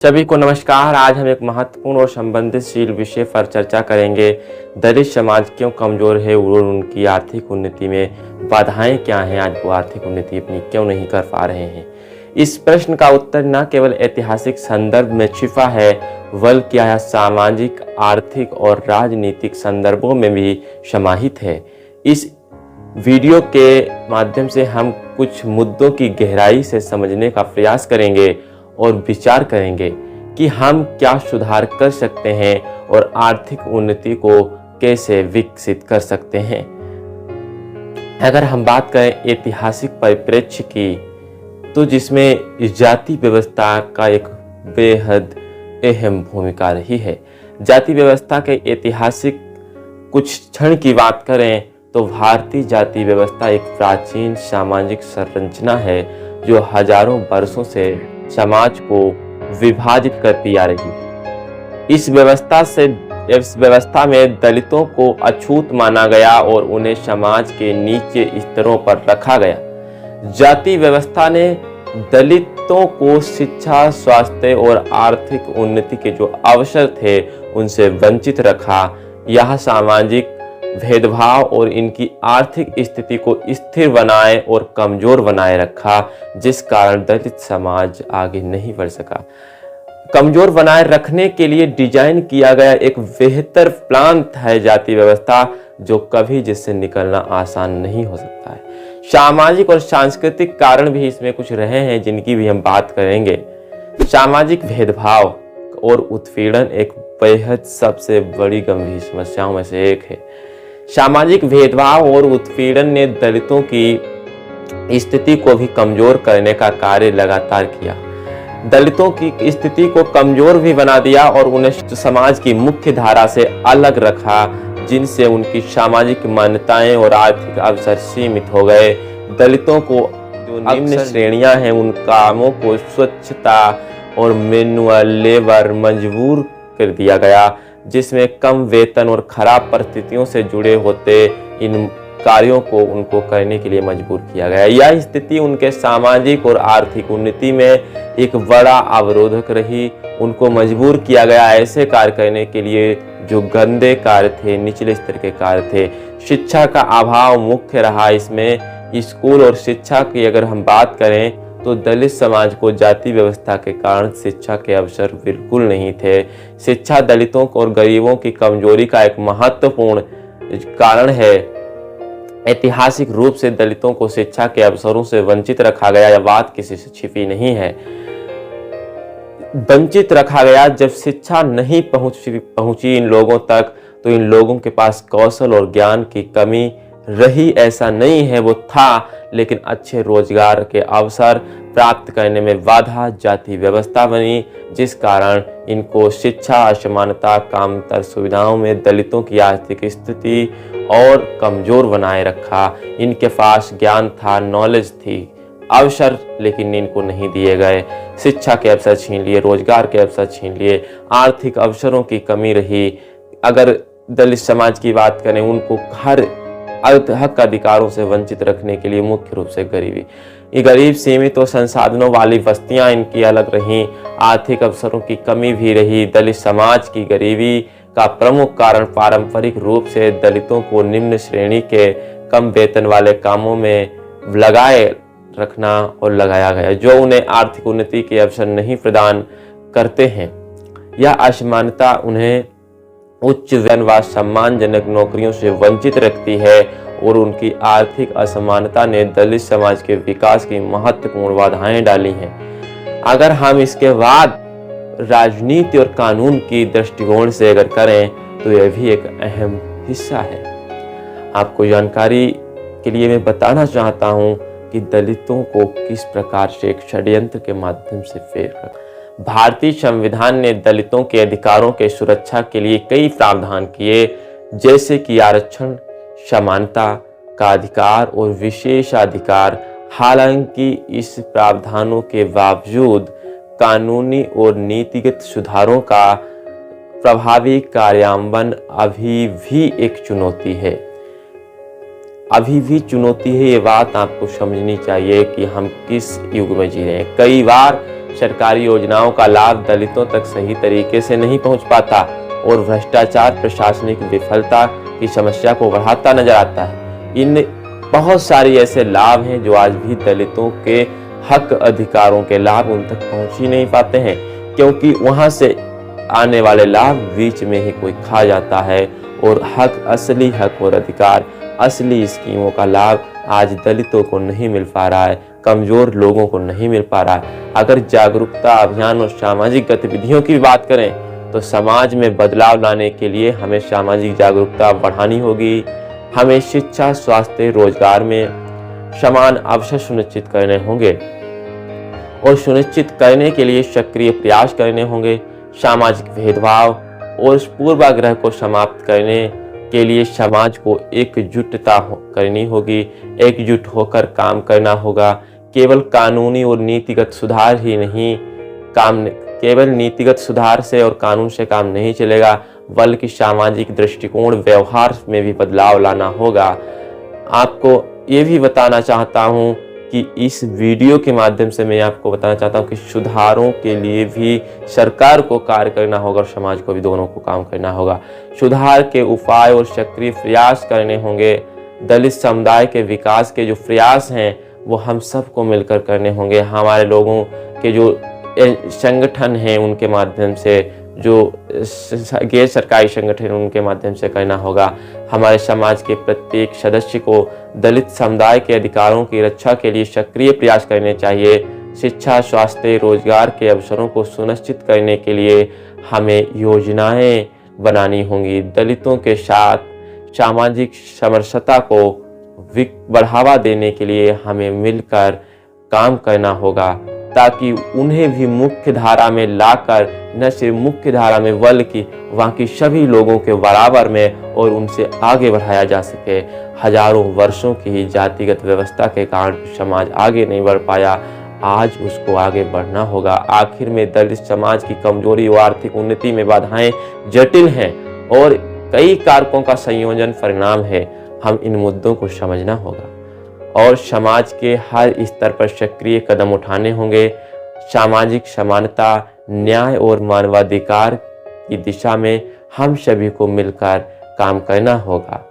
सभी को नमस्कार। आज हम एक महत्वपूर्ण और संबंधितशील विषय पर चर्चा करेंगे। दलित समाज क्यों कमज़ोर है और उनकी आर्थिक उन्नति में बाधाएं क्या हैं। आज वो आर्थिक उन्नति अपनी क्यों नहीं कर पा रहे हैं। इस प्रश्न का उत्तर न केवल ऐतिहासिक संदर्भ में छिपा है बल्कि यह सामाजिक, आर्थिक और राजनीतिक संदर्भों में भी समाहित है। इस वीडियो के माध्यम से हम कुछ मुद्दों की गहराई से समझने का प्रयास करेंगे और विचार करेंगे कि हम क्या सुधार कर सकते हैं और आर्थिक उन्नति को कैसे विकसित कर सकते हैं। अगर हम बात करें ऐतिहासिक परिप्रेक्ष्य की, तो जिसमें जाति व्यवस्था का एक बेहद अहम भूमिका रही है। जाति व्यवस्था के ऐतिहासिक कुछ क्षण की बात करें तो भारतीय जाति व्यवस्था एक प्राचीन सामाजिक संरचना है जो हजारों वर्षों से समाज को विभाजित करती आ रही। इस व्यवस्था में दलितों को अछूत माना गया और उन्हें समाज के नीचे स्तरों पर रखा गया। जाति व्यवस्था ने दलितों को शिक्षा, स्वास्थ्य और आर्थिक उन्नति के जो अवसर थे उनसे वंचित रखा। यह सामाजिक भेदभाव और इनकी आर्थिक स्थिति को स्थिर बनाए और कमजोर बनाए रखा, जिस कारण दलित समाज आगे नहीं बढ़ सका। कमजोर बनाए रखने के लिए डिजाइन किया गया एक बेहतर प्लान है जाति व्यवस्था, जो कभी जिससे निकलना आसान नहीं हो सकता है। सामाजिक और सांस्कृतिक कारण भी इसमें कुछ रहे हैं जिनकी भी हम बात करेंगे। सामाजिक भेदभाव और उत्पीड़न एक बेहद सबसे बड़ी गंभीर समस्याओं में से एक है। सामाजिक भेदभाव और उत्पीड़न ने दलितों की स्थिति को भी कमजोर करने का कार्य लगातार किया। दलितों की स्थिति को कमजोर भी बना दिया और उन्हें समाज की मुख्य धारा से अलग रखा, जिनसे उनकी सामाजिक मान्यताएं और आर्थिक अवसर सीमित हो गए। दलितों को जो निम्न श्रेणियां हैं उन कामों को स्वच्छता और मैनुअल लेबर मजबूर कर दिया गया, जिसमें कम वेतन और खराब परिस्थितियों से जुड़े होते इन कार्यों को उनको करने के लिए मजबूर किया गया। यह स्थिति उनके सामाजिक और आर्थिक उन्नति में एक बड़ा अवरोधक रही। उनको मजबूर किया गया ऐसे कार्य करने के लिए जो गंदे कार्य थे, निचले स्तर के कार्य थे। शिक्षा का अभाव मुख्य रहा इसमें। स्कूल और शिक्षा की अगर हम बात करें तो दलित समाज को जाति व्यवस्था के कारण शिक्षा के अवसर बिल्कुल नहीं थे। शिक्षा दलितों और गरीबों की कमजोरी का एक महत्वपूर्ण कारण है। ऐतिहासिक रूप से दलितों को शिक्षा के अवसरों से वंचित रखा गया। यह बात किसी से छिपी नहीं है। वंचित रखा गया। जब शिक्षा नहीं पहुंची इन लोगों तक, तो इन लोगों के पास कौशल और ज्ञान की कमी रही ऐसा नहीं है, वो था, लेकिन अच्छे रोजगार के अवसर प्राप्त करने में बाधा जाति व्यवस्था बनी, जिस कारण इनको शिक्षा असमानता, कामतर सुविधाओं में दलितों की आर्थिक स्थिति और कमजोर बनाए रखा। इनके पास ज्ञान था, नॉलेज थी, अवसर लेकिन इनको नहीं दिए गए। शिक्षा के अवसर छीन लिए, रोजगार के अवसर छीन लिए, आर्थिक अवसरों की कमी रही। अगर दलित समाज की बात करें, उनको हर हक अधिकारों से वंचित रखने के लिए मुख्य रूप से गरीबी, ये गरीब सीमित और संसाधनों वाली बस्तियां इनकी अलग रहीं। आर्थिक अवसरों की कमी भी रही। दलित समाज की गरीबी का प्रमुख कारण पारंपरिक रूप से दलितों को निम्न श्रेणी के कम वेतन वाले कामों में लगाए रखना और लगाया गया, जो उन्हें आर्थिक उन्नति के अवसर नहीं प्रदान करते हैं। यह असमानता उन्हें उच्च वेतन व सम्मानजनक नौकरियों से वंचित रखती है और उनकी आर्थिक असमानता ने दलित समाज के विकास की महत्वपूर्ण बाधाएं डाली हैं। अगर हम इसके बाद राजनीति और कानून की दृष्टिकोण से अगर करें तो यह भी एक अहम हिस्सा है। आपको जानकारी के लिए मैं बताना चाहता हूं कि दलितों को किस प्रकार से एक षड्यंत्र के माध्यम से फेर कर भारतीय संविधान ने दलितों के अधिकारों के सुरक्षा के लिए कई प्रावधान किए, जैसे कि आरक्षण, समानता का अधिकार और विशेषाधिकार। हालांकि इस प्रावधानों के बावजूद कानूनी और नीतिगत सुधारों का प्रभावी कार्यान्वयन अभी भी एक चुनौती है। अभी भी चुनौती है। ये बात आपको समझनी चाहिए कि हम किस युग में जी रहे हैं। कई बार सरकारी योजनाओं का लाभ दलितों तक सही तरीके से नहीं पहुंच पाता और भ्रष्टाचार, प्रशासनिक विफलता की समस्या को बढ़ाता नजर आता है। इन बहुत सारी ऐसे लाभ हैं जो आज भी दलितों के हक अधिकारों के लाभ उन तक पहुंच ही नहीं पाते हैं, क्योंकि वहां से आने वाले लाभ बीच में ही कोई खा जाता है और असली हक और अधिकार, असली स्कीमों का लाभ आज दलितों को नहीं मिल पा रहा है, कमजोर लोगों को नहीं मिल पा रहा है। अगर जागरूकता अभियान और सामाजिक गतिविधियों की बात करें तो समाज में बदलाव लाने के लिए हमें सामाजिक जागरूकता बढ़ानी होगी। हमें शिक्षा, स्वास्थ्य, रोजगार में समान अवसर सुनिश्चित करने होंगे और सुनिश्चित करने के लिए सक्रिय प्रयास करने होंगे। सामाजिक भेदभाव और पूर्वाग्रह को समाप्त करने के लिए समाज को एकजुटता करनी होगी, एकजुट होकर काम करना होगा। केवल कानूनी और नीतिगत सुधार ही नहीं, केवल नीतिगत सुधार से और कानून से काम नहीं चलेगा, बल्कि सामाजिक दृष्टिकोण, व्यवहार में भी बदलाव लाना होगा। आपको ये भी बताना चाहता हूँ कि इस वीडियो के माध्यम से मैं आपको बताना चाहता हूँ कि सुधारों के लिए भी सरकार को कार्य करना होगा और समाज को भी, दोनों को काम करना होगा। सुधार के उपाय और सक्रिय प्रयास करने होंगे। दलित समुदाय के विकास के जो प्रयास हैं वो हम सबको मिलकर करने होंगे। हमारे लोगों के जो संगठन हैं उनके माध्यम से, जो गैर सरकारी संगठन उनके माध्यम से करना होगा। हमारे समाज के प्रत्येक सदस्य को दलित समुदाय के अधिकारों की रक्षा के लिए सक्रिय प्रयास करने चाहिए। शिक्षा, स्वास्थ्य, रोजगार के अवसरों को सुनिश्चित करने के लिए हमें योजनाएं बनानी होंगी। दलितों के साथ सामाजिक समरसता को बढ़ावा देने के लिए हमें मिलकर काम करना होगा, ताकि उन्हें भी मुख्य धारा में लाकर, न सिर्फ मुख्य धारा में बल्कि वहाँ की सभी लोगों के बराबर में और उनसे आगे बढ़ाया जा सके। हजारों वर्षों की जातिगत व्यवस्था के कारण समाज आगे नहीं बढ़ पाया, आज उसको आगे बढ़ना होगा। आखिर में दलित समाज की कमजोरी और आर्थिक उन्नति में बाधाएं जटिल हैं और कई कारकों का संयोजन परिणाम है। हम इन मुद्दों को समझना होगा और समाज के हर स्तर पर सक्रिय कदम उठाने होंगे। सामाजिक समानता, न्याय और मानवाधिकार की दिशा में हम सभी को मिलकर काम करना होगा।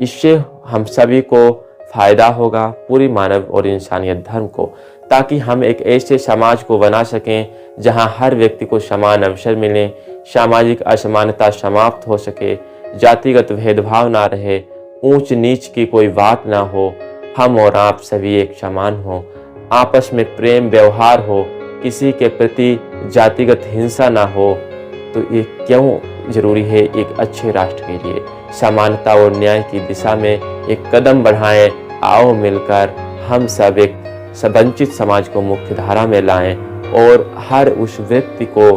इससे हम सभी को फायदा होगा, पूरी मानव और इंसानियत धर्म को, ताकि हम एक ऐसे समाज को बना सकें जहां हर व्यक्ति को समान अवसर मिले, सामाजिक असमानता समाप्त हो सके, जातिगत भेदभाव ना रहे, ऊंच नीच की कोई बात ना हो, हम और आप सभी एक समान हो, आपस में प्रेम व्यवहार हो, किसी के प्रति जातिगत हिंसा ना हो। तो ये क्यों जरूरी है एक अच्छे राष्ट्र के लिए? समानता और न्याय की दिशा में एक कदम बढ़ाएं। आओ मिलकर हम सब एक वंचित समाज को मुख्य धारा में लाएं और हर उस व्यक्ति को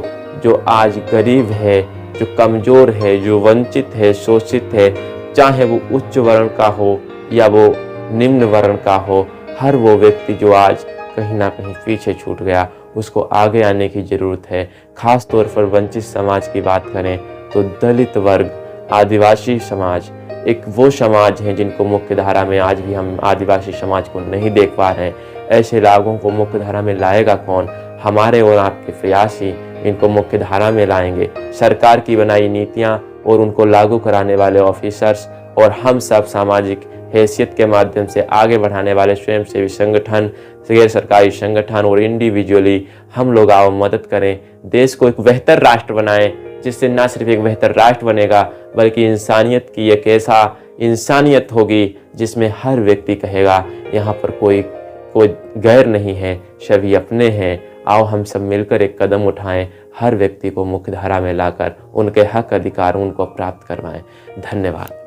जो आज गरीब है, जो कमजोर है, जो वंचित है, शोषित है, चाहे वो उच्च वर्ण का हो या वो निम्न वर्ण का हो, हर वो व्यक्ति जो आज कहीं ना कहीं पीछे छूट गया, उसको आगे आने की ज़रूरत है। खास तौर पर वंचित समाज की बात करें तो दलित वर्ग, आदिवासी समाज एक वो समाज है जिनको मुख्य धारा में आज भी हम आदिवासी समाज को नहीं देख पा रहे हैं। ऐसे लोगों को मुख्य धारा में लाएगा कौन? हमारे और आपके प्रयास ही इनको मुख्य धारा में लाएंगे। सरकार की बनाई नीतियाँ और उनको लागू कराने वाले ऑफिसर्स और हम सब सामाजिक हैसियत के माध्यम से आगे बढ़ाने वाले स्वयंसेवी संगठन, गैर सरकारी संगठन और इंडिविजुअली हम लोग आओ मदद करें। देश को एक बेहतर राष्ट्र बनाएं, जिससे न सिर्फ एक बेहतर राष्ट्र बनेगा बल्कि इंसानियत की एक ऐसा इंसानियत होगी जिसमें हर व्यक्ति कहेगा यहाँ पर कोई गैर नहीं है, सभी अपने हैं। आओ हम सब मिलकर एक कदम उठाएं, हर व्यक्ति को मुख्य धारा में लाकर उनके हक अधिकार उनको प्राप्त करवाएं। धन्यवाद।